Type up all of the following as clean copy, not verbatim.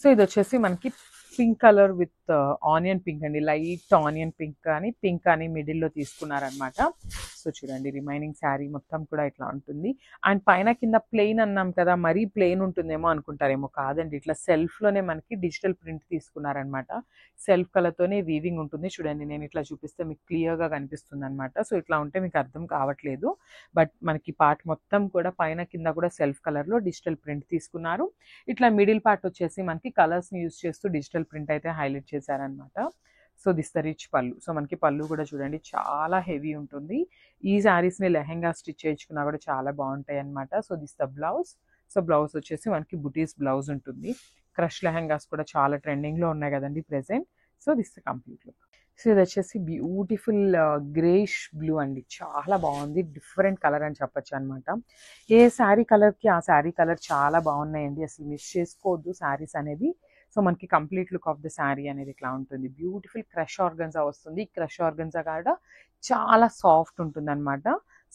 So ఇది వచ్చేసి మనకి pink colour with onion pink అండి, లైట్ ఆనియన్ పింక్ అని పింక్ అని మిడిల్లో తీసుకున్నారనమాట. సో చూడండి రిమైనింగ్ శారీ మొత్తం కూడా ఇట్లా ఉంటుంది. అండ్ పైన కింద ప్లెయిన్ అన్నాం కదా, మరీ ప్లెయిన్ ఉంటుందేమో అనుకుంటారేమో, కాదండి, ఇట్లా సెల్ఫ్లోనే మనకి డిజిటల్ ప్రింట్ తీసుకున్నారనమాట. సెల్ఫ్ కలర్తోనే వీవింగ్ ఉంటుంది. చూడండి నేను ఇట్లా చూపిస్తే మీకు క్లియర్గా కనిపిస్తుంది అనమాట. సో ఇట్లా ఉంటే మీకు అర్థం కావట్లేదు, బట్ మనకి పార్ట్ మొత్తం కూడా పైన కింద కూడా సెల్ఫ్ కలర్లో డిజిటల్ ప్రింట్ తీసుకున్నారు. ఇట్లా మిడిల్ పార్ట్ వచ్చేసి మనకి కలర్స్ని యూజ్ చేస్తూ డిజిటల్ ప్రింట్ అయితే హైలైట్ చేశారనమాట. సో దిస్ ద రిచ్ పళ్ళు. సో మనకి పళ్ళు కూడా చూడండి చాలా హెవీ ఉంటుంది. ఈ శారీస్ని లెహెంగా స్టిచ్ చేయించుకున్నా కూడా చాలా బాగుంటాయి అనమాట. So this the blouse. So blouse వచ్చేసి మనకి బుటీస్ బ్లౌజ్ ఉంటుంది. క్రష్ లెహెంగాస్ కూడా చాలా ట్రెండింగ్లో ఉన్నాయి కదండి present. So this the complete look. So ఇది వచ్చేసి బ్యూటిఫుల్ గ్రేష్ బ్లూ అండి, చాలా బాగుంది. డిఫరెంట్ కలర్ అని చెప్పొచ్చు అనమాట. ఏ శారీ కలర్కి ఆ శారీ కలర్ చాలా బాగున్నాయండి, అసలు మిస్ చేసుకోవద్దు శారీస్ అనేది. సో మనకి complete look of the sari అనేది ఇట్లా ఉంటుంది. బ్యూటిఫుల్ క్రష్ ఆర్గన్జా వస్తుంది. క్రష్ ఆర్గన్జా కూడా చాలా సాఫ్ట్ ఉంటుంది అనమాట.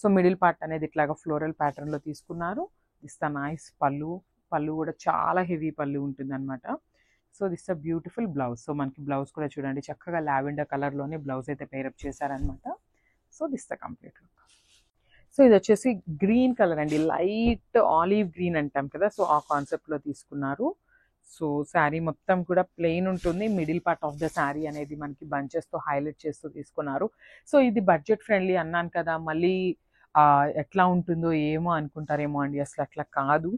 సో మిడిల్ పార్ట్ అనేది ఇట్లాగా ఫ్లోరల్ ప్యాటర్న్లో తీసుకున్నారు. దిస్ ద నైస్ పళ్ళు. పళ్ళు కూడా చాలా హెవీ పళ్ళు ఉంటుంది అనమాట. So this a beautiful blouse. So మనకి బ్లౌజ్ కూడా చూడండి చక్కగా లావెండర్ కలర్లోనే బ్లౌజ్ అయితే పేరప్ చేశారనమాట. So this the complete look. So ఇది వచ్చేసి గ్రీన్ కలర్ అండి, లైట్ ఆలివ్ గ్రీన్ అంటాం కదా, సో ఆ కాన్సెప్ట్లో తీసుకున్నారు. సో శారీ మొత్తం కూడా ప్లెయిన్ ఉంటుంది. Middle part of the sari అనేది మనకి బంచెస్తో హైలైట్ చేస్తూ తీసుకున్నారు. సో ఇది బడ్జెట్ ఫ్రెండ్లీ అన్నాను కదా, మళ్ళీ ఎట్లా ఉంటుందో ఏమో అనుకుంటారేమో అండి, అసలు అట్లా కాదు,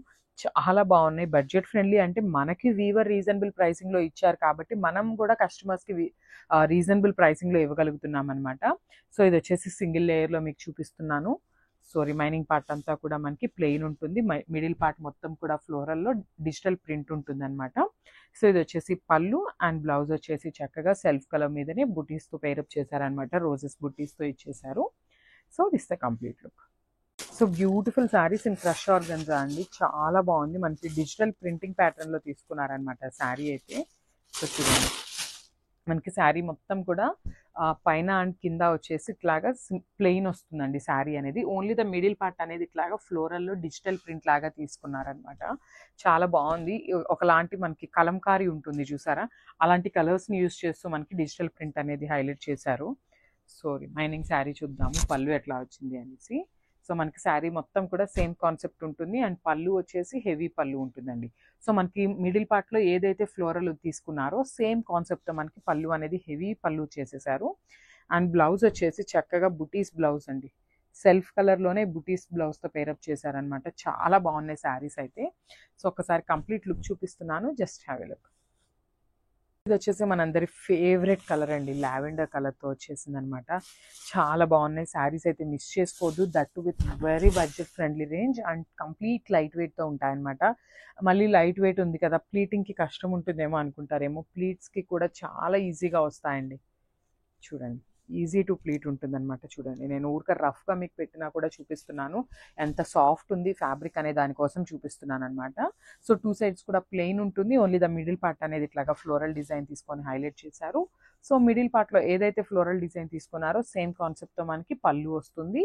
చాలా బాగున్నాయి. బడ్జెట్ ఫ్రెండ్లీ అంటే మనకి వీవర్ రీజనబుల్ ప్రైసింగ్లో ఇచ్చారు కాబట్టి మనం కూడా కస్టమర్స్కి రీజనబుల్ ప్రైసింగ్లో ఇవ్వగలుగుతున్నాం అనమాట. సో ఇది వచ్చేసి సింగిల్ లేయర్లో మీకు చూపిస్తున్నాను. సో రిమైనింగ్ పార్ట్ అంతా కూడా మనకి ప్లెయిన్ ఉంటుంది. మిడిల్ పార్ట్ మొత్తం కూడా ఫ్లోరల్లో డిజిటల్ ప్రింట్ ఉంటుంది అనమాట. సో ఇది వచ్చేసి పళ్ళు అండ్ బ్లౌజ్ వచ్చేసి చక్కగా సెల్ఫ్ కలర్ మీదనే బుటీస్తో పేరప్ చేశారనమాట, రోజెస్ బుటీస్తో ఇచ్చేసారు. So this the complete look. So beautiful saris in crush organza అండి, చాలా బాగుంది. మనకి డిజిటల్ ప్రింటింగ్ ప్యాటర్న్లో తీసుకున్నారనమాట శారీ అయితే. సో చూడండి మనకి శారీ మొత్తం కూడా పైన అండ్ కింద వచ్చేసి ఇట్లాగా ప్లెయిన్ వస్తుందండి శారీ అనేది. ఓన్లీ ద మిడిల్ పార్ట్ అనేది ఇట్లాగా ఫ్లోరల్లో డిజిటల్ ప్రింట్ లాగా తీసుకున్నారనమాట. చాలా బాగుంది. ఒకలాంటి మనకి కలంకారీ ఉంటుంది చూసారా, అలాంటి కలర్స్ని యూజ్ చేస్తూ మనకి డిజిటల్ ప్రింట్ అనేది హైలైట్ చేశారు. సో రిమైనింగ్ శారీ చూద్దాము పళ్ళు ఎట్లా వచ్చింది అనేసి. సో మనకి శారీ మొత్తం కూడా సేమ్ కాన్సెప్ట్ ఉంటుంది అండ్ పళ్ళు వచ్చేసి హెవీ పళ్ళు ఉంటుందండి. సో మనకి మిడిల్ పార్ట్లో ఏదైతే ఫ్లోరల్ తీసుకున్నారో సేమ్ కాన్సెప్ట్ మనకి పళ్ళు అనేది హెవీ పళ్ళు చేసేసారు. అండ్ బ్లౌజ్ వచ్చేసి చక్కగా బుటీస్ బ్లౌజ్ అండి, సెల్ఫ్ కలర్లోనే బుటీస్ బ్లౌజ్తో పేరప్ చేశారనమాట. చాలా బాగున్నాయి శారీస్ అయితే. సో ఒకసారి కంప్లీట్ లుక్ చూపిస్తున్నాను, జస్ట్ హ్యావ్ ఎ లుక్. ఇది వచ్చేసి మనందరి ఫేవరెట్ కలర్ అండి, లావెండర్ కలర్తో వచ్చేసింది అనమాట. చాలా బాగున్నాయి శారీస్ అయితే, మిస్ చేసుకోవద్దు. That with very budget friendly range and complete light వెయిట్తో ఉంటాయన్నమాట. మళ్ళీ లైట్ వెయిట్ ఉంది కదా, ప్లీటింగ్కి కష్టం ఉంటుందేమో అనుకుంటారేమో, ప్లీట్స్కి కూడా చాలా ఈజీగా వస్తాయండి. చూడండి ఈజీ టు ప్లీట్ ఉంటుందన్నమాట. చూడండి నేను ఊరిక రఫ్గా మీకు పెట్టినా కూడా చూపిస్తున్నాను ఎంత సాఫ్ట్ ఉంది ఫ్యాబ్రిక్ అనే దానికోసం చూపిస్తున్నాను అనమాట. సో టూ సైడ్స్ కూడా ప్లెయిన్ ఉంటుంది. ఓన్లీ ద మిడిల్ పార్ట్ అనేది ఇట్లాగా ఫ్లోరల్ డిజైన్ తీసుకొని హైలైట్ చేశారు. సో మిడిల్ పార్ట్లో ఏదైతే ఫ్లోరల్ డిజైన్ తీసుకున్నారో సేమ్ కాన్సెప్ట్తో మనకి పళ్ళు వస్తుంది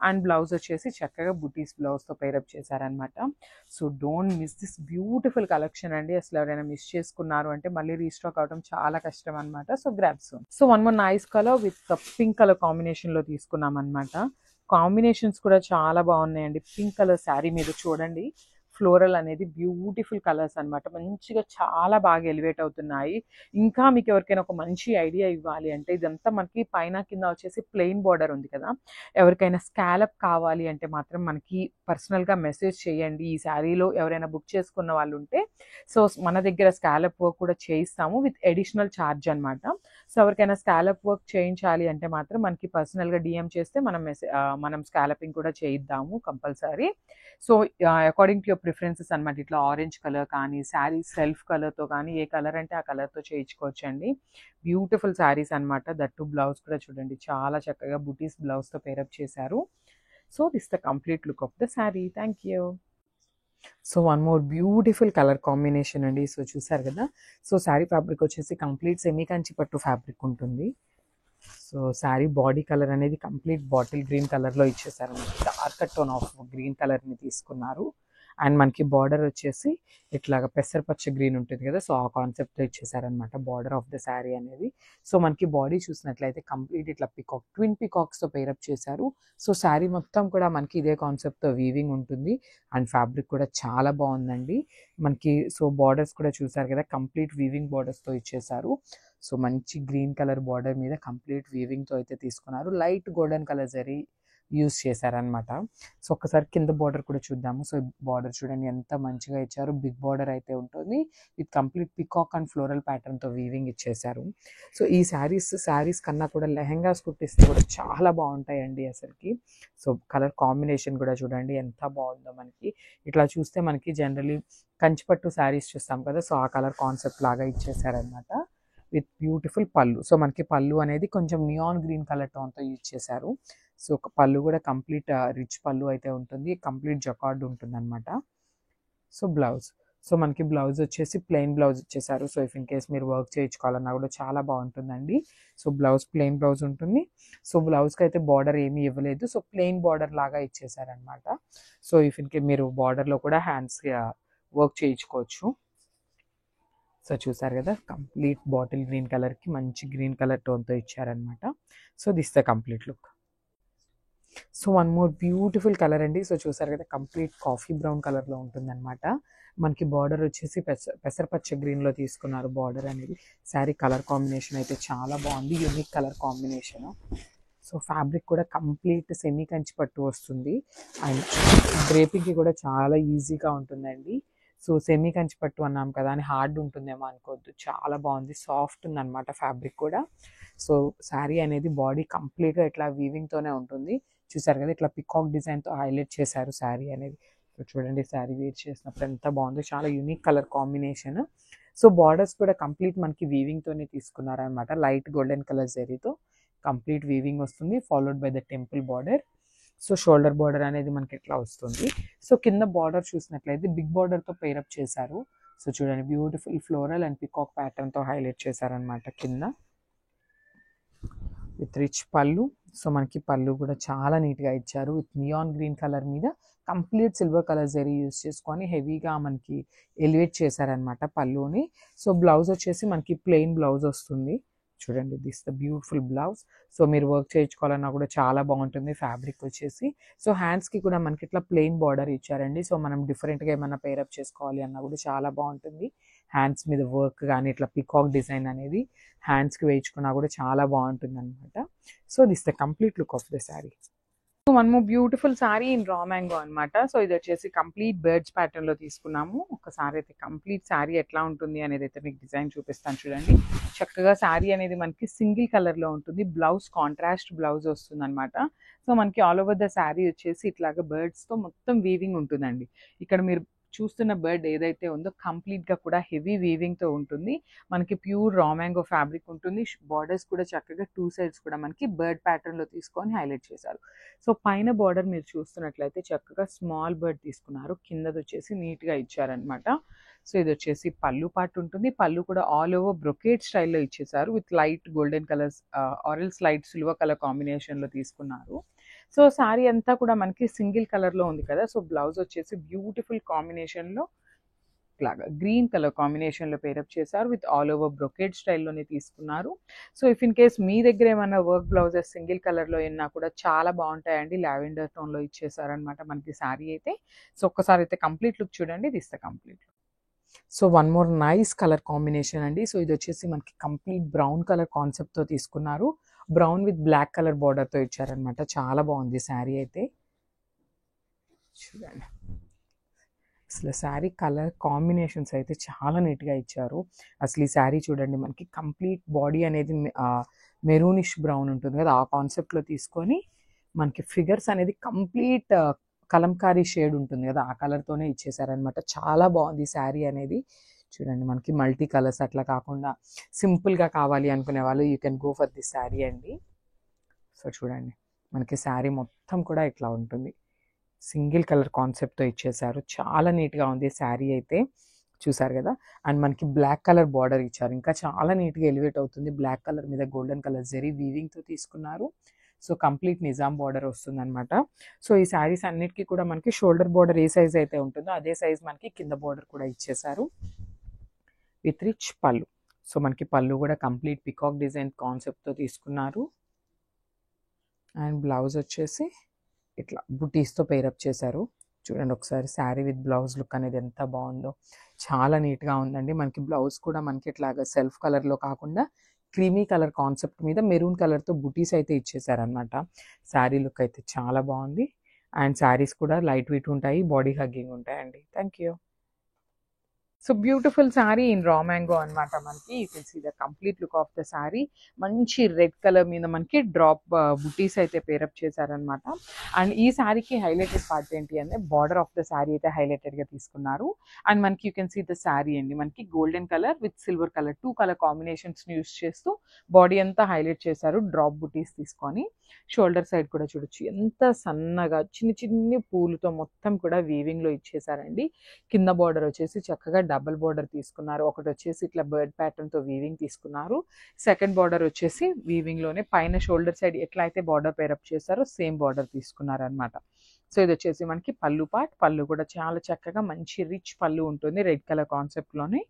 అండ్ బ్లౌజ్ వచ్చేసి చక్కగా బుటీస్ బ్లౌజ్తో పేరప్ చేశారనమాట. So don't miss this beautiful collection అండి. అసలు ఎవరైనా మిస్ చేసుకున్నారు అంటే మళ్ళీ రీస్టాక్ అవడం చాలా కష్టం అనమాట. So grab soon. So one more nice colour with pink colour కాంబినేషన్లో తీసుకున్నాం అనమాట. కాంబినేషన్స్ కూడా చాలా బాగున్నాయండి. పింక్ కలర్ శారీ మీద చూడండి ఫ్లోరల్ అనేది బ్యూటిఫుల్ కలర్స్ అనమాట, మంచిగా చాలా బాగా ఎలివేట్ అవుతున్నాయి. ఇంకా మీకు ఎవరికైనా ఒక మంచి ఐడియా ఇవ్వాలి అంటే ఇదంతా మనకి పైన కింద వచ్చేసి ప్లెయిన్ బార్డర్ ఉంది కదా, ఎవరికైనా స్కాలప్ కావాలి అంటే మాత్రం మనకి పర్సనల్గా మెసేజ్ చేయండి. ఈ శారీలో ఎవరైనా బుక్ చేసుకున్న వాళ్ళు ఉంటే సో మన దగ్గర స్కాలప్ వర్క్ కూడా చేయిస్తాము విత్ అడిషనల్ ఛార్జ్ అనమాట. సో ఎవరికైనా స్కాలప్ వర్క్ చేయించాలి అంటే మాత్రం మనకి పర్సనల్గా డిఎం చేస్తే మనం స్కాలపింగ్ కూడా చేయిద్దాము compulsory. So according to your preferences అనమాట. ఇట్లా ఆరెంజ్ కలర్ కానీ శారీ సెల్ఫ్ కలర్తో కానీ ఏ కలర్ అంటే ఆ కలర్తో చేయించుకోవచ్చండి. బ్యూటిఫుల్ శారీస్ అనమాట. దట్టు బ్లౌజ్ కూడా చూడండి చాలా చక్కగా బుటీస్ బ్లౌజ్తో పేరప్ చేశారు. So this the complete look of the sari. Thank you. So one more beautiful colour combination అండి. సో చూసారు కదా, సో శారీ ఫ్యాబ్రిక్ వచ్చేసి కంప్లీట్ సెమీ కంచి పట్టు ఫ్యాబ్రిక్ ఉంటుంది. సో శారీ బాడీ కలర్ అనేది కంప్లీట్ బాటిల్ గ్రీన్ కలర్లో ఇచ్చేసారు. డార్క్ టోన్ ఆఫ్ గ్రీన్ కలర్ని తీసుకున్నారు అండ్ మనకి బార్డర్ వచ్చేసి ఇట్లాగా పెసరపచ్చ గ్రీన్ ఉంటుంది కదా, సో ఆ కాన్సెప్ట్తో ఇచ్చేసారనమాట బార్డర్ ఆఫ్ ద శారీ అనేది. సో మనకి బాడీ చూసినట్లయితే కంప్లీట్ ఇట్లా పికాక్, ట్విన్ పికాక్స్తో పేరప్ చేశారు. సో శారీ మొత్తం కూడా మనకి ఇదే కాన్సెప్ట్తో వీవింగ్ ఉంటుంది. అండ్ ఫ్యాబ్రిక్ కూడా చాలా బాగుందండి మనకి. సో బార్డర్స్ కూడా చూసారు కదా, కంప్లీట్ వీవింగ్ బార్డర్స్తో ఇచ్చేసారు. సో మంచి గ్రీన్ కలర్ బార్డర్ మీద కంప్లీట్ వీవింగ్తో అయితే తీసుకున్నారు. Light golden colour zari use చేశారనమాట. సో ఒక్కసారి కింద బార్డర్ కూడా చూద్దాము. సో బార్డర్ చూడండి ఎంత మంచిగా ఇచ్చారు. బిగ్ బార్డర్ అయితే ఉంటుంది with complete peacock and floral ప్యాటర్న్తో వీవింగ్ ఇచ్చేసారు. సో ఈ శారీస్ కన్నా కూడా లెహెంగాస్ కుట్టిస్తే కూడా చాలా బాగుంటాయండి అసలుకి. సో కలర్ కాంబినేషన్ కూడా చూడండి ఎంత బాగుందో మనకి. ఇట్లా చూస్తే మనకి జనరలీ కంచిపట్టు శారీస్ చూస్తాం కదా, సో ఆ కలర్ కాన్సెప్ట్ లాగా ఇచ్చేసారనమాట విత్ బ్యూటిఫుల్ పళ్ళు. సో మనకి పళ్ళు అనేది కొంచెం నియాన్ గ్రీన్ కలర్ టోన్తో యూజ్ చేశారు. సో పళ్ళు కూడా కంప్లీట్ రిచ్ పళ్ళు అయితే ఉంటుంది, కంప్లీట్ జకార్డ్ ఉంటుంది అనమాట. సో బ్లౌజ్, సో మనకి బ్లౌజ్ వచ్చేసి ప్లెయిన్ బ్లౌజ్ ఇచ్చేసారు. సో ఇఫ్ ఇన్ కేస్ మీరు వర్క్ చేయించుకోవాలన్నా కూడా చాలా బాగుంటుందండి. సో బ్లౌజ్ ప్లెయిన్ బ్లౌజ్ ఉంటుంది. సో బ్లౌజ్కి అయితే బార్డర్ ఏమీ ఇవ్వలేదు, సో ప్లెయిన్ బార్డర్ లాగా ఇచ్చేసారనమాట. సో ఇఫ్ ఇన్ కేస్ మీరు బార్డర్లో కూడా హ్యాండ్స్ వర్క్ చేయించుకోవచ్చు. సో చూసారు కదా, కంప్లీట్ బాటిల్ గ్రీన్ కలర్కి మంచి గ్రీన్ కలర్ టోన్తో ఇచ్చారనమాట. So this the complete look. So one more beautiful colour అండి. సో చూసారు కదా, కంప్లీట్ కాఫీ బ్రౌన్ కలర్లో ఉంటుందన్నమాట. మనకి బార్డర్ వచ్చేసి పెసరపచ్చ గ్రీన్లో తీసుకున్నారు బార్డర్ అనేది. శారీ కలర్ కాంబినేషన్ అయితే చాలా బాగుంది, unique colour combination. So fabric కూడా కంప్లీట్ సెమీ కంచి పట్టు వస్తుంది అండ్ డ్రేపింగ్కి కూడా చాలా ఈజీగా ఉంటుందండి. సో సెమీ కంచి పట్టు అన్నాం కదా అని హార్డ్ ఉంటుందేమో అనుకోవద్దు, చాలా బాగుంది, సాఫ్ట్ ఉందన్నమాట ఫ్యాబ్రిక్ కూడా. సో శారీ అనేది బాడీ కంప్లీట్గా ఇట్లా వీవింగ్తోనే ఉంటుంది. చూసారు కదా, ఇట్లా పికాక్ డిజైన్తో హైలైట్ చేశారు శారీ అనేది. సో చూడండి శారీ వేర్ చేసినప్పుడు ఎంత బాగుందో, చాలా unique colour combination. So borders కూడా కంప్లీట్ మనకి వీవింగ్తోనే తీసుకున్నారనమాట. లైట్ గోల్డెన్ కలర్ జరీతో కంప్లీట్ వీవింగ్ వస్తుంది, followed by the temple border. So shoulder border అనేది మనకి ఎట్లా వస్తుంది. సో కింద బార్డర్ చూసినట్లయితే బిగ్ బార్డర్తో పేరప్ చేశారు. సో చూడండి బ్యూటిఫుల్ ఫ్లోరల్ అండ్ పికాక్ ప్యాటర్న్తో హైలైట్ చేశారనమాట కింద విత్ రిచ్ పళ్ళు. సో మనకి పళ్ళు కూడా చాలా నీట్గా ఇచ్చారు విత్ నియాన్ గ్రీన్ కలర్ మీద complete silver colour zari use చేసుకొని హెవీగా మనకి ఎలివేట్ చేశారనమాట పళ్ళుని. సో బ్లౌజ్ వచ్చేసి మనకి ప్లెయిన్ బ్లౌజ్ వస్తుంది. చూడండి this the beautiful blouse. So మీరు వర్క్ చేయించుకోవాలన్నా కూడా చాలా బాగుంటుంది ఫ్యాబ్రిక్ వచ్చేసి. సో హ్యాండ్స్కి కూడా మనకి ఇట్లా ప్లెయిన్ బార్డర్ ఇచ్చారండి. సో మనం డిఫరెంట్గా ఏమైనా పేరప్ చేసుకోవాలి అన్నా కూడా చాలా బాగుంటుంది. హ్యాండ్స్ మీద వర్క్ కానీ ఇట్లా పికాక్ డిజైన్ అనేది హ్యాండ్స్కి వేయించుకున్నా కూడా చాలా బాగుంటుంది అనమాట. So this the complete look of the sari. One more beautiful sari in raw mango అనమాట. సో ఇది వచ్చేసి కంప్లీట్ బర్డ్స్ ప్యాటర్న్ లో తీసుకున్నాము. ఒకసారి అయితే కంప్లీట్ శారీ ఎట్లా ఉంటుంది అనేది అయితే మీకు డిజైన్ చూపిస్తాను చూడండి. చక్కగా శారీ అనేది మనకి సింగిల్ కలర్ లో ఉంటుంది. బ్లౌజ్ కాంట్రాస్ట్ బ్లౌజ్ వస్తుంది అనమాట. సో మనకి ఆల్ ఓవర్ ద శారీ వచ్చేసి ఇట్లాగా బర్డ్స్ తో మొత్తం వీవింగ్ ఉంటుందండి. ఇక్కడ మీరు చూస్తున్న బర్డ్ ఏదైతే ఉందో కంప్లీట్ గా కూడా హెవీ వీవింగ్ తో ఉంటుంది. మనకి ప్యూర్ రా మ్యాంగో ఫ్యాబ్రిక్ ఉంటుంది. బార్డర్స్ కూడా చక్కగా టూ సైడ్స్ కూడా మనకి బర్డ్ ప్యాటర్న్ లో తీసుకొని హైలైట్ చేశారు. సో పైన బార్డర్ మీరు చూస్తున్నట్లయితే చక్కగా స్మాల్ బర్డ్ తీసుకున్నారు, కిందది వచ్చేసి నీట్ గా ఇచ్చారనమాట. సో ఇది వచ్చేసి పళ్ళు పార్ట్ ఉంటుంది. పళ్ళు కూడా ఆల్ ఓవర్ బ్రొకేట్ స్టైల్లో ఇచ్చేసారు with light golden colours or else light silver colour combination లో తీసుకున్నారు. సో శారీ అంతా కూడా మనకి సింగిల్ కలర్ లో ఉంది కదా. సో బ్లౌజ్ వచ్చేసి బ్యూటిఫుల్ కాంబినేషన్ లో లాగా గ్రీన్ కలర్ కాంబినేషన్ లో పేరప్ చేశారు విత్ ఆల్ ఓవర్ బ్రొకేడ్ స్టైల్లోనే తీసుకున్నారు. సో ఇఫ్ ఇన్ కేస్ మీ దగ్గర ఏమైనా వర్క్ బ్లౌజెస్ సింగిల్ కలర్ లో అయినా కూడా చాలా బాగుంటాయండి. లావెండర్ టోన్ లో ఇచ్చేసారనమాట మనకి శారీ అయితే. సో ఒక్కసారి అయితే కంప్లీట్ లుక్ చూడండి, this the complete look. So one more nice colour combination అండి. సో ఇది వచ్చేసి మనకి కంప్లీట్ బ్రౌన్ కలర్ కాన్సెప్ట్ తో తీసుకున్నారు. Brown with black colour border తో ఇచ్చారనమాట. చాలా బాగుంది శారీ అయితే. చూడండి అసలు శారీ కలర్ కాంబినేషన్స్ అయితే చాలా నీట్గా ఇచ్చారు. అసలు ఈ శారీ చూడండి మనకి కంప్లీట్ బాడీ అనేది మెరూనిష్ బ్రౌన్ ఉంటుంది కదా, ఆ కాన్సెప్ట్లో తీసుకొని మనకి ఫిగర్స్ అనేది కంప్లీట్ కలంకారీ షేడ్ ఉంటుంది కదా, ఆ కలర్తోనే ఇచ్చేసారనమాట. చాలా బాగుంది శారీ అనేది. చూడండి మనకి మల్టీ కలర్స్ అట్లా కాకుండా సింపుల్గా కావాలి అనుకునే వాళ్ళు you can go for this sari అండి. సో చూడండి మనకి శారీ మొత్తం కూడా ఇట్లా ఉంటుంది, సింగిల్ కలర్ కాన్సెప్ట్తో ఇచ్చేసారు. చాలా నీట్గా ఉంది శారీ అయితే, చూసారు కదా. అండ్ మనకి బ్లాక్ కలర్ బార్డర్ ఇచ్చారు, ఇంకా చాలా నీట్గా ఎలివేట్ అవుతుంది. బ్లాక్ కలర్ మీద గోల్డెన్ కలర్ జరీ వీవింగ్తో తీసుకున్నారు. సో కంప్లీట్ నిజాం బార్డర్ వస్తుంది అనమాట. సో ఈ శారీస్ అన్నిటికీ కూడా మనకి షోల్డర్ బార్డర్ ఏ సైజ్ అయితే ఉంటుందో అదే సైజ్ మనకి కింద బార్డర్ కూడా ఇచ్చేసారు విత్ రిచ్ పళ్ళు. సో మనకి పళ్ళు కూడా కంప్లీట్ పికాక్ డిజైన్ కాన్సెప్ట్తో తీసుకున్నారు. అండ్ బ్లౌజ్ వచ్చేసి ఇట్లా బుటీస్తో పేరప్ చేశారు. చూడండి ఒకసారి శారీ విత్ బ్లౌజ్ లుక్ అనేది ఎంత బాగుందో, చాలా నీట్గా ఉందండి. మనకి బ్లౌజ్ కూడా మనకి ఇట్లాగా సెల్ఫ్ కలర్లో కాకుండా క్రీమీ కలర్ కాన్సెప్ట్ మీద మెరూన్ కలర్తో బుటీస్ అయితే ఇచ్చేసారనమాట. శారీ లుక్ అయితే చాలా బాగుంది. అండ్ శారీస్ కూడా లైట్ వెయిట్ ఉంటాయి, బాడీ హగ్గింగ్ ఉంటాయండి. Thank you. So beautiful sari in raw mango అనమాట. మనకి you can see the complete look of the sari. మంచి రెడ్ కలర్ మీద మనకి డ్రాప్ బుటీస్ అయితే పేరప్ చేశారనమాట. అండ్ ఈ శారీకి హైలైటెడ్ పార్ట్ ఏంటి అంటే బార్డర్ ఆఫ్ ద శారీ అయితే హైలైటెడ్గా తీసుకున్నారు. అండ్ మనకి you can see the sari అండి, మనకి golden colour with silver colour 2 colour కాంబినేషన్స్ని యూస్ చేస్తూ బాడీ అంతా హైలైట్ చేశారు డ్రాప్ బుటీస్ తీసుకొని. షోల్డర్ సైడ్ కూడా చూడొచ్చు ఎంత సన్నగా చిన్ని చిన్ని పూలతో మొత్తం కూడా వీవింగ్లో ఇచ్చేసారండి. కింద బార్డర్ వచ్చేసి చక్కగా డబుల్ బార్డర్ తీసుకున్నారు. ఒకటి వచ్చేసి ఇట్లా బర్డ్ ప్యాటర్న్తో వీవింగ్ తీసుకున్నారు. సెకండ్ బార్డర్ వచ్చేసి వీవింగ్లోనే పైన షోల్డర్ సైడ్ ఎట్లా అయితే బార్డర్ పేరప్ చేశారో సేమ్ బార్డర్ తీసుకున్నారు అనమాట. సో ఇది వచ్చేసి మనకి పళ్ళు పార్ట్. పళ్ళు కూడా చాలా చక్కగా మంచి రిచ్ పళ్ళు ఉంటుంది రెడ్ కలర్ కాన్సెప్ట్లోనే.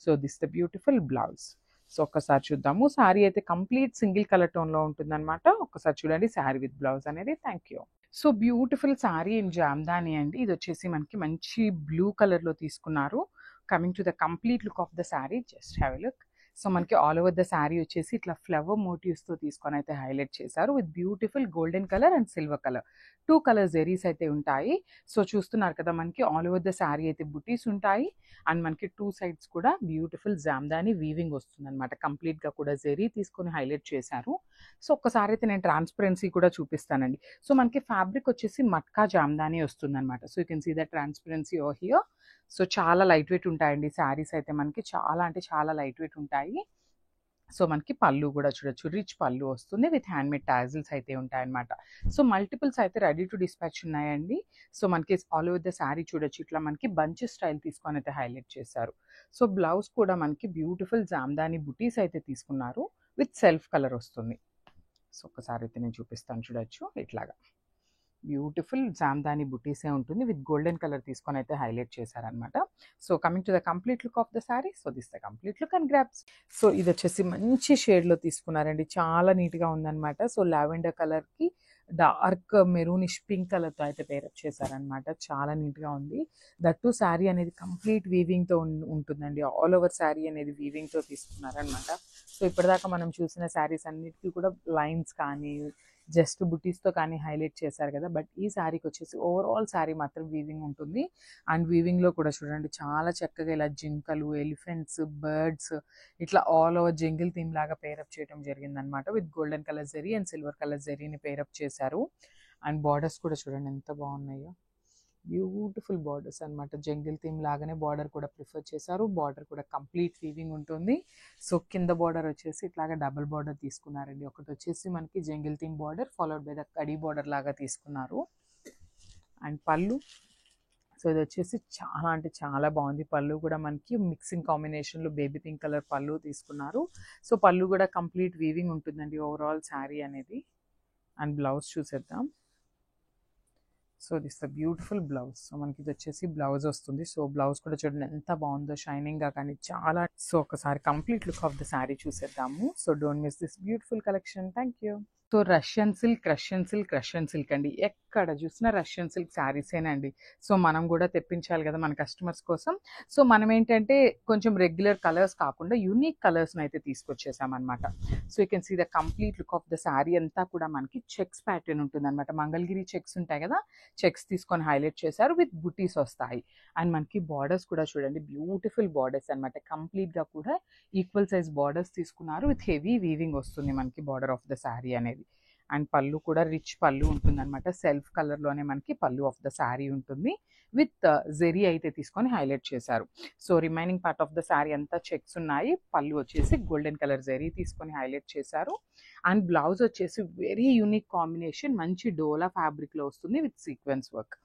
So this the beautiful blouse. So ఒక్కసారి చూద్దాము. శారీ అయితే కంప్లీట్ సింగిల్ కలర్ టోన్లో ఉంటుంది అనమాట. ఒక్కసారి చూడండి శారీ విత్ బ్లౌజ్ అనేది. Thank you. So beautiful sari in Jamdani అండి. ఇది వచ్చేసి మనకి మంచి బ్లూ కలర్లో తీసుకున్నారు. Coming to the complete look of the sari, just have a look. So మనకి ఆల్ ఓవర్ ద శారీ వచ్చేసి ఇట్లా ఫ్లవర్ మోటివ్స్తో తీసుకొని అయితే హైలైట్ చేశారు with beautiful golden colour and silver colour 2 colour zaris అయితే ఉంటాయి. సో చూస్తున్నారు కదా మనకి ఆల్ ఓవర్ ద శారీ అయితే బుటీస్ ఉంటాయి. అండ్ మనకి 2 సైడ్స్ కూడా బ్యూటిఫుల్ జామ్దాని వీవింగ్ వస్తుంది అనమాట. కంప్లీట్గా కూడా జెరీ తీసుకొని హైలైట్ చేశారు. సో ఒక్కసారి అయితే నేను ట్రాన్స్పరెన్సీ కూడా చూపిస్తానండి. సో మనకి ఫ్యాబ్రిక్ వచ్చేసి మట్కా జామ్దాని వస్తుంది అనమాట. So you can see the transparency over here. So చాలా లైట్ వెయిట్ ఉంటాయండి శారీస్ అయితే మనకి, చాలా అంటే చాలా లైట్ వెయిట్ ఉంటాయి. సో మనకి పళ్ళు కూడా చూడొచ్చు, రిచ్ పళ్ళు వస్తుంది విత్ హ్యాండ్మేడ్ టాజిల్స్ అయితే ఉంటాయన్నమాట. సో మల్టిపుల్స్ అయితే రెడీ టు డిస్పాచ్ ఉన్నాయండి. సో మనకి ఆల్ ఓవర్ ద శారీ చూడొచ్చు ఇట్లా మనకి బంచ్ స్టైల్ తీసుకొని అయితే హైలైట్ చేశారు. సో బ్లౌజ్ కూడా మనకి బ్యూటిఫుల్ జామ్దాని బుటీస్ అయితే తీసుకున్నారు విత్ సెల్ఫ్ కలర్ వస్తుంది. సో ఒకసారి అయితే నేను చూపిస్తాను చూడొచ్చు ఇట్లాగా బ్యూటిఫుల్ జామ్దాని బుటీసే ఉంటుంది విత్ గోల్డెన్ కలర్ తీసుకొని అయితే హైలైట్ చేశారనమాట. So coming to the complete look of the sari. So this the complete look and grasp. So ఇది వచ్చేసి మంచి షేడ్లో తీసుకున్నారండి, చాలా నీట్గా ఉందన్నమాట. సో లావెండర్ కలర్కి డార్క్ మెరూనిష్ పింక్ కలర్తో అయితే పేరప్ చేశారనమాట. చాలా నీట్గా ఉంది. దట్టు శారీ అనేది కంప్లీట్ వీవింగ్తో ఉంటుందండి. ఆల్ ఓవర్ శారీ అనేది వీవింగ్తో తీసుకున్నారనమాట. సో ఇప్పటిదాకా మనం చూసిన శారీస్ అన్నిటికీ కూడా లైన్స్ కానీ జస్ట్ బుటీస్తో కానీ హైలైట్ చేశారు కదా, బట్ ఈ శారీకి వచ్చేసి ఓవరాల్ శారీ మాత్రం వీవింగ్ ఉంటుంది. అండ్ వీవింగ్లో కూడా చూడండి చాలా చక్కగా ఇలా జింకలు, ఎలిఫెంట్స్, బర్డ్స్ ఇట్లా ఆల్ ఓవర్ జంగిల్ థీమ్ లాగా పేరప్ చేయడం జరిగిందనమాట. With golden colour zari and silver colour జరీని పేరప్ చేశారు. అండ్ బార్డర్స్ కూడా చూడండి ఎంత బాగున్నాయో, బ్యూటిఫుల్ బార్డర్స్ అనమాట. జంగిల్ థీమ్ లాగానే బార్డర్ కూడా ప్రిఫర్ చేశారు. బార్డర్ కూడా కంప్లీట్ వీవింగ్ ఉంటుంది. సో కింద బార్డర్ వచ్చేసి ఇట్లాగా డబుల్ బార్డర్ తీసుకున్నారండి. ఒకటి వచ్చేసి మనకి jungle theme border followed by the కడీ బార్డర్ లాగా తీసుకున్నారు. అండ్ పళ్ళు, సో ఇది వచ్చేసి చాలా అంటే చాలా బాగుంది. పళ్ళు కూడా మనకి మిక్సింగ్ కాంబినేషన్లో బేబీ పింక్ కలర్ పళ్ళు తీసుకున్నారు. సో పళ్ళు కూడా కంప్లీట్ వీవింగ్ ఉంటుందండి ఓవరాల్ శారీ అనేది. అండ్ బ్లౌజ్ చూసేద్దాం. So this the beautiful blouse. So మనకి ఇది వచ్చేసి బ్లౌజ్ వస్తుంది. సో బ్లౌజ్ కూడా చూడండి ఎంత బాగుందో, షైనింగ్గా కానీ చాలా. సో ఒకసారి complete look of the sari చూసేద్దాము. So don't miss this beautiful collection. Thank you. So Russian silk, Russian silk, Russian silk అండి. ఎక్కడ చూసినా రష్యన్ సిల్క్ శారీసేనండి. సో మనం కూడా తెప్పించాలి కదా మన కస్టమర్స్ కోసం. సో మనం ఏంటంటే కొంచెం రెగ్యులర్ కలర్స్ కాకుండా యూనిక్ కలర్స్ని అయితే తీసుకొచ్చేసామన్నమాట. So you can see the complete look of the sari అంతా కూడా మనకి చెక్స్ ప్యాటర్న్ ఉంటుందన్నమాట. మంగళగిరి చెక్స్ ఉంటాయి కదా, చెక్స్ తీసుకొని హైలైట్ చేశారు విత్ బుటీస్ వస్తాయి. అండ్ మనకి బార్డర్స్ కూడా చూడండి బ్యూటిఫుల్ బార్డర్స్ అనమాట. కంప్లీట్గా కూడా ఈక్వల్ సైజ్ బార్డర్స్ తీసుకున్నారు విత్ హెవీ వీవింగ్ వస్తుంది మనకి బార్డర్ ఆఫ్ ద శారీ అనేది. అండ్ పళ్ళు కూడా రిచ్ పళ్ళు ఉంటుంది అనమాట. సెల్ఫ్ కలర్లోనే మనకి పళ్ళు ఆఫ్ ద శారీ ఉంటుంది విత్ జెరీ అయితే తీసుకొని హైలైట్ చేశారు. So remaining part of the sari అంతా చెక్స్ ఉన్నాయి. పళ్ళు వచ్చేసి గోల్డెన్ కలర్ జెరీ తీసుకొని హైలైట్ చేశారు. అండ్ బ్లౌజ్ వచ్చేసి వెరీ యూనిక్ కాంబినేషన్, మంచి డోలా ఫ్యాబ్రిక్లో వస్తుంది with sequence work.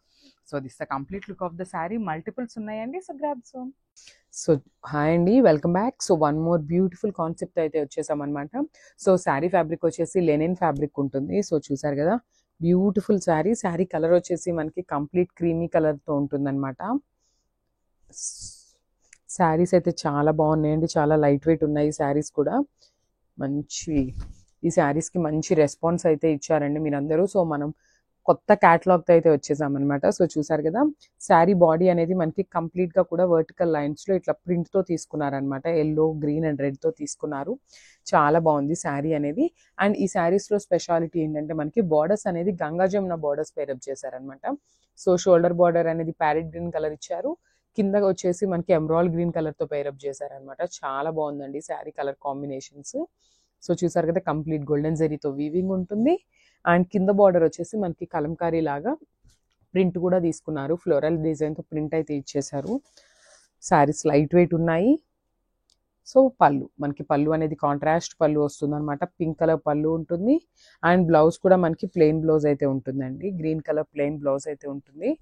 So this the complete look of the sari. Multiples ఉన్నాయండి, so grab soon. So hi అండి, welcome back. So one more beautiful concept అయితే వచ్చేసామన్నమాట. సో శారీ ఫ్యాబ్రిక్ వచ్చేసి లెనిన్ ఫ్యాబ్రిక్ ఉంటుంది. సో చూసారు కదా, బ్యూటిఫుల్ శారీ. శారీ కలర్ వచ్చేసి మనకి కంప్లీట్ క్రీమీ కలర్తో ఉంటుందన్నమాట. శారీస్ అయితే చాలా బాగున్నాయండి, చాలా లైట్ వెయిట్ ఉన్నాయి శారీస్ కూడా. మంచి ఈ శారీస్కి మంచి రెస్పాన్స్ అయితే ఇచ్చారండి మీరందరూ. సో మనం కొత్త క్యాటలాగ్తో అయితే వచ్చేసామన్నమాట. సో చూసారు కదా, శారీ బాడీ అనేది మనకి కంప్లీట్గా కూడా వర్టికల్ లైన్స్లో ఇట్లా ప్రింట్తో తీసుకున్నారనమాట. ఎల్లో, గ్రీన్ అండ్ రెడ్తో తీసుకున్నారు. చాలా బాగుంది శారీ అనేది. అండ్ ఈ శారీస్లో స్పెషాలిటీ ఏంటంటే మనకి బార్డర్స్ అనేది గంగా జమున బార్డర్స్ పేరప్ చేశారనమాట. సో షోల్డర్ బార్డర్ అనేది ప్యారెట్ గ్రీన్ కలర్ ఇచ్చారు, కింద వచ్చేసి మనకి ఎమరాల్డ్ గ్రీన్ కలర్తో పేరప్ చేశారనమాట. చాలా బాగుందండి శారీ కలర్ కాంబినేషన్స్. సో చూసారు కదా, కంప్లీట్ గోల్డెన్ జరీతో వీవింగ్ ఉంటుంది. అండ్ కింద బార్డర్ వచ్చేసి మనకి కలంకారీ లాగా ప్రింట్ కూడా తీసుకున్నారు, ఫ్లోరల్ డిజైన్తో ప్రింట్ అయితే ఇచ్చేసారు. శారీస్ లైట్ వెయిట్ ఉన్నాయి. సో పళ్ళు, మనకి పళ్ళు అనేది కాంట్రాస్ట్ పళ్ళు వస్తుంది అనమాట. పింక్ కలర్ పళ్ళు ఉంటుంది. అండ్ బ్లౌజ్ కూడా మనకి ప్లెయిన్ బ్లౌజ్ అయితే ఉంటుందండి, గ్రీన్ కలర్ ప్లెయిన్ బ్లౌజ్ అయితే ఉంటుంది.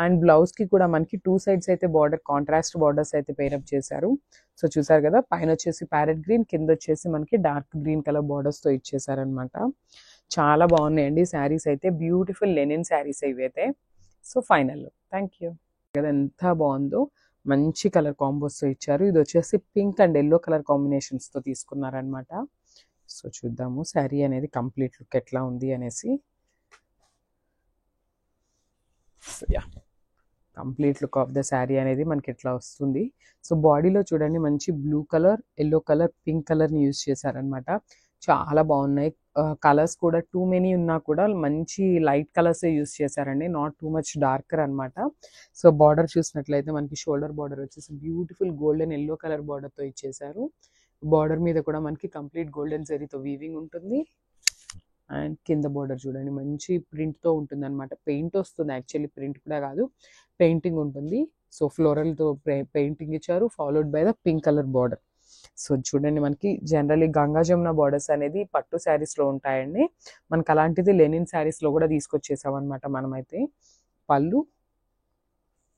అండ్ బ్లౌజ్కి కూడా మనకి 2 సైడ్స్ అయితే బార్డర్, కాంట్రాస్ట్ బార్డర్స్ అయితే పేరప్ చేశారు. సో చూసారు కదా, పైన వచ్చేసి ప్యారెట్ గ్రీన్, కింద వచ్చేసి మనకి డార్క్ గ్రీన్ కలర్ బార్డర్స్తో ఇచ్చేసారనమాట. చాలా బాగున్నాయండి శారీస్ అయితే, బ్యూటిఫుల్ లెనిన్ శారీస్ ఇవైతే. సో ఫైనల్ థ్యాంక్ యూ కదా, ఎంత బాగుందో, మంచి కలర్ కాంబోస్తో ఇచ్చారు. ఇది వచ్చేసి పింక్ అండ్ ఎల్లో కలర్ కాంబినేషన్స్తో తీసుకున్నారనమాట. సో చూద్దాము శారీ అనేది కంప్లీట్ లుక్ ఎట్లా ఉంది అనేసి. Yeah, complete look of the sari అనేది మనకి ఎట్లా వస్తుంది. సో బాడీలో చూడండి, మంచి blue colour, yellow colour, pink కలర్ని యూజ్ చేశారనమాట. చాలా బాగున్నాయి. కలర్స్ కూడా టూ మెనీ ఉన్నా కూడా మంచి లైట్ కలర్సే యూజ్ చేశారండి, నాట్ టూ మచ్ డార్కర్ అనమాట. సో బార్డర్ చూసినట్లయితే మనకి షోల్డర్ బార్డర్ వచ్చేసి బ్యూటిఫుల్ గోల్డెన్ ఎల్లో కలర్ బార్డర్తో ఇచ్చేసారు. బార్డర్ మీద కూడా మనకి కంప్లీట్ గోల్డెన్ జరీతో వీవింగ్ ఉంటుంది. అండ్ కింద బార్డర్ చూడండి, మంచి ప్రింట్తో ఉంటుంది అనమాట. పెయింట్ వస్తుంది, యాక్చువల్లీ ప్రింట్ కూడా కాదు, పెయింటింగ్ ఉంటుంది. సో ఫ్లోరల్తో పెయింటింగ్ ఇచ్చారు, followed by the pink colour border. So చూడండి, మనకి జనరల్లీ గంగా జమున బార్డర్స్ అనేది పట్టు శారీస్లో ఉంటాయండి. మనకు అలాంటిది లెనిన్ శారీస్లో కూడా తీసుకొచ్చేసాం అనమాట మనమైతే. పళ్ళు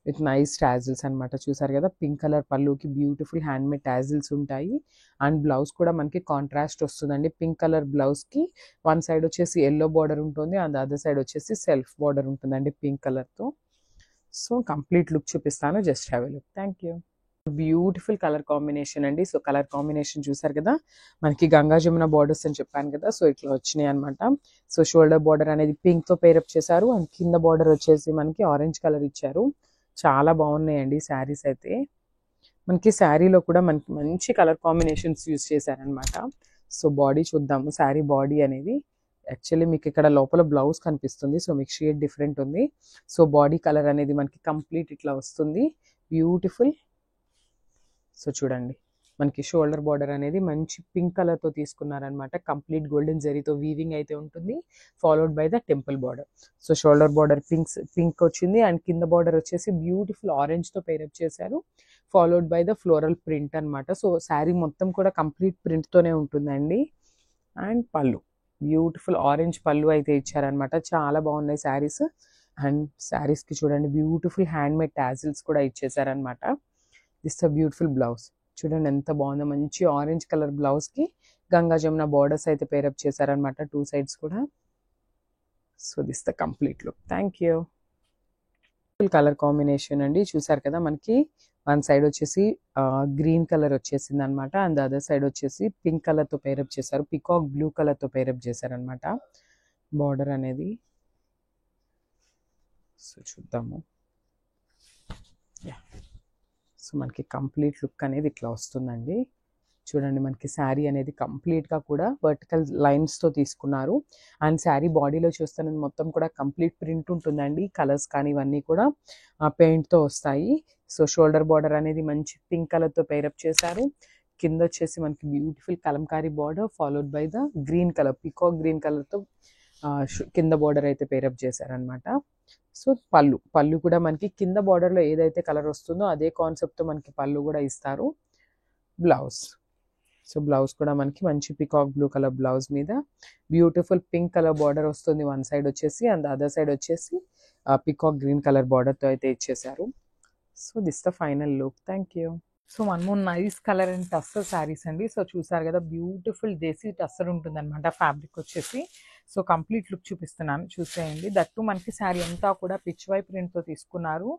విత్ నైస్ టాజిల్స్ అనమాట. చూసారు కదా, పింక్ కలర్ పళ్ళుకి బ్యూటిఫుల్ హ్యాండ్మేడ్ టాజిల్స్ ఉంటాయి. అండ్ బ్లౌజ్ కూడా మనకి కాంట్రాస్ట్ వస్తుందండి. పింక్ కలర్ బ్లౌజ్కి వన్ సైడ్ వచ్చేసి ఎల్లో బార్డర్ ఉంటుంది, అండ్ అదర్ సైడ్ వచ్చేసి సెల్ఫ్ బార్డర్ ఉంటుందండి పింక్ కలర్తో. సో కంప్లీట్ లుక్ చూపిస్తాను, just have a look. Thank you. Beautiful colour combination అండి. సో కలర్ కాంబినేషన్ చూసారు కదా, మనకి గంగా జమున బార్డర్స్ అని చెప్పాను కదా, సో ఇట్లా వచ్చినాయి అనమాట. సో షోల్డర్ బార్డర్ అనేది పింక్తో పేరప్ చేశారు, అండ్ కింద బార్డర్ వచ్చేసి మనకి ఆరెంజ్ కలర్ ఇచ్చారు. చాలా బాగున్నాయండి శారీస్ అయితే. మనకి శారీలో కూడా మనకి మంచి కలర్ కాంబినేషన్స్ యూజ్ చేశారనమాట. సో బాడీ చూద్దాము, శారీ బాడీ అనేది. యాక్చువల్లీ మీకు ఇక్కడ లోపల బ్లౌజ్ కనిపిస్తుంది, సో మీకు షేడ్ డిఫరెంట్ ఉంది. సో బాడీ కలర్ అనేది మనకి కంప్లీట్ ఇట్లా వస్తుంది, బ్యూటిఫుల్. సో చూడండి, మనకి షోల్డర్ బార్డర్ అనేది మంచి పింక్ కలర్తో తీసుకున్నారనమాట. కంప్లీట్ గోల్డెన్ జరీతో వీవింగ్ అయితే ఉంటుంది, followed by the temple border. So shoulder border pink వచ్చింది, అండ్ కింద బార్డర్ వచ్చేసి బ్యూటిఫుల్ ఆరెంజ్తో పేరప్ చేశారు, followed by the floral print అనమాట. సో శారీ మొత్తం కూడా కంప్లీట్ ప్రింట్తోనే ఉంటుందండి. అండ్ పళ్ళు, బ్యూటిఫుల్ ఆరెంజ్ పళ్ళు అయితే ఇచ్చారనమాట. చాలా బాగున్నాయి శారీస్. అండ్ శారీస్కి చూడండి, బ్యూటిఫుల్ హ్యాండ్మేడ్ టాజిల్స్ కూడా ఇచ్చేసారనమాట. దిస్ అ బ్యూటిఫుల్ బ్లౌజ్, చూడండి ఎంత బాగుందో, మంచి ఆరెంజ్ కలర్ బ్లౌజ్కి గంగా జమున బార్డర్స్ అయితే పేరప్ చేశారనమాట, 2 సైడ్స్ కూడా. So this the complete look. Thank you. Colour combination అండి, చూసారు కదా, మనకి వన్ సైడ్ వచ్చేసి గ్రీన్ కలర్ వచ్చేసింది అనమాట, అండ్ అదర్ సైడ్ వచ్చేసి పింక్ కలర్తో పేరప్ చేశారు, పికాక్ బ్లూ కలర్తో పేరప్ చేశారనమాట బార్డర్ అనేది. సో చూద్దాము. సో మనకి కంప్లీట్ లుక్ అనేది ఇట్లా వస్తుందండి. చూడండి, మనకి శారీ అనేది కంప్లీట్గా కూడా వర్టికల్ లైన్స్తో తీసుకున్నారు. అండ్ శారీ బాడీలో చూస్తున్నది మొత్తం కూడా కంప్లీట్ ప్రింట్ ఉంటుందండి. కలర్స్ కానీ ఇవన్నీ కూడా పెయింట్తో వస్తాయి. సో షోల్డర్ బార్డర్ అనేది మంచి పింక్ కలర్తో పేరప్ చేశారు. కింద వచ్చేసి మనకి beautiful Kalamkari border, followed by the green colour, peacock green కలర్తో కింద బార్డర్ అయితే పేరప్ చేశారనమాట. సో పళ్ళు కూడా మనకి కింద బార్డర్లో ఏదైతే కలర్ వస్తుందో అదే కాన్సెప్ట్తో మనకి పళ్ళు కూడా ఇస్తారు. బ్లౌజ్ సో బ్లౌజ్ కూడా మనకి మంచి పికాక్ బ్లూ కలర్ బ్లౌజ్ మీద బ్యూటిఫుల్ పింక్ కలర్ బార్డర్ వస్తుంది వన్ సైడ్ వచ్చేసి, అండ్ అదర్ సైడ్ వచ్చేసి పికాక్ గ్రీన్ కలర్ బార్డర్తో అయితే ఇచ్చేసారు. So this the final look. Thank you. So one more nice colour and tussar saris అండి. సో చూసారు కదా, బ్యూటిఫుల్ దేశీ టస్సర్ ఉంటుంది అనమాట ఫ్యాబ్రిక్ వచ్చేసి. సో కంప్లీట్ లుక్ చూపిస్తున్నాను, చూసేయండి. దట్టు మనకి శారీ అంతా కూడా పిచ్ వై ప్రింట్తో తీసుకున్నారు.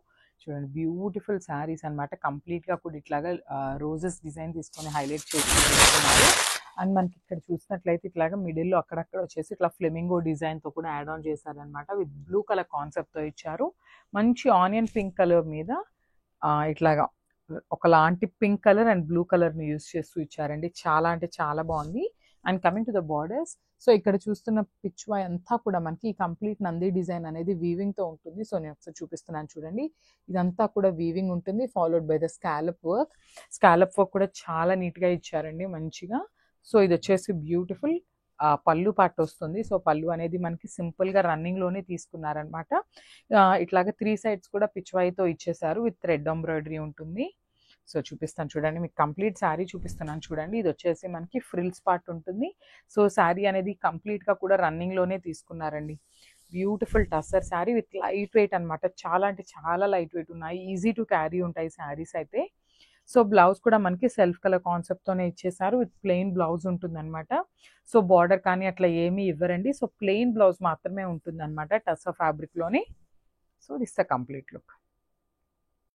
చూడండి, బ్యూటిఫుల్ శారీస్ అనమాట. కంప్లీట్గా కూడా ఇట్లాగా రోజెస్ డిజైన్ తీసుకొని హైలైట్ చేసి తీసుకున్నారు. అండ్ మనకి ఇక్కడ చూసినట్లయితే ఇట్లాగా మిడిల్లో అక్కడక్కడ వచ్చేసి ఇట్లా ఫ్లెమింగో డిజైన్తో కూడా యాడ్ ఆన్ చేశారనమాట. విత్ బ్లూ కలర్ కాన్సెప్ట్తో ఇచ్చారు. మంచి ఆనియన్ పింక్ కలర్ మీద ఇట్లాగా ఒకలాంటి పింక్ కలర్ అండ్ బ్లూ కలర్ని యూస్ చేస్తూ ఇచ్చారండి. చాలా అంటే చాలా బాగుంది. And coming to the borders, so ఇక్కడ చూస్తున్న పిచ్ వై అంతా కూడా మనకి ఈ కంప్లీట్ నంది డిజైన్ అనేది వీవింగ్తో ఉంటుంది. సో నేను ఒకసారి చూపిస్తున్నాను చూడండి. ఇదంతా కూడా వీవింగ్ ఉంటుంది, followed by the scallop work. Scallop work కూడా చాలా నీట్గా ఇచ్చారండి, మంచిగా. సో ఇది వచ్చేసి బ్యూటిఫుల్ పళ్ళు పార్ట్ వస్తుంది. సో పళ్ళు అనేది మనకి సింపుల్గా రన్నింగ్లోనే తీసుకున్నారనమాట. ఇట్లాగా 3 సైడ్స్ కూడా పిచ్ వైతో ఇచ్చేసారు, విత్ థ్రెడ్ ఎంబ్రాయిడరీ ఉంటుంది. సో చూపిస్తాను చూడండి, మీకు కంప్లీట్ శారీ చూపిస్తున్నాను చూడండి. ఇది వచ్చేసి మనకి ఫ్రిల్స్ పార్ట్ ఉంటుంది. సో శారీ అనేది కంప్లీట్గా కూడా రన్నింగ్లోనే తీసుకున్నారండి. Beautiful tussar sari with light weight అనమాట. చాలా అంటే చాలా లైట్ వెయిట్ ఉన్నాయి, ఈజీ టు క్యారీ ఉంటాయి శారీస్ అయితే. సో బ్లౌజ్ కూడా మనకి సెల్ఫ్ కలర్ కాన్సెప్ట్తోనే ఇచ్చేసారు, విత్ ప్లెయిన్ బ్లౌజ్ ఉంటుందన్నమాట. సో బార్డర్ కానీ అట్లా ఏమీ ఇవ్వరండి. సో ప్లెయిన్ బ్లౌజ్ మాత్రమే ఉంటుందన్నమాట టస్సర్ ఫ్యాబ్రిక్లోని. So this the complete look.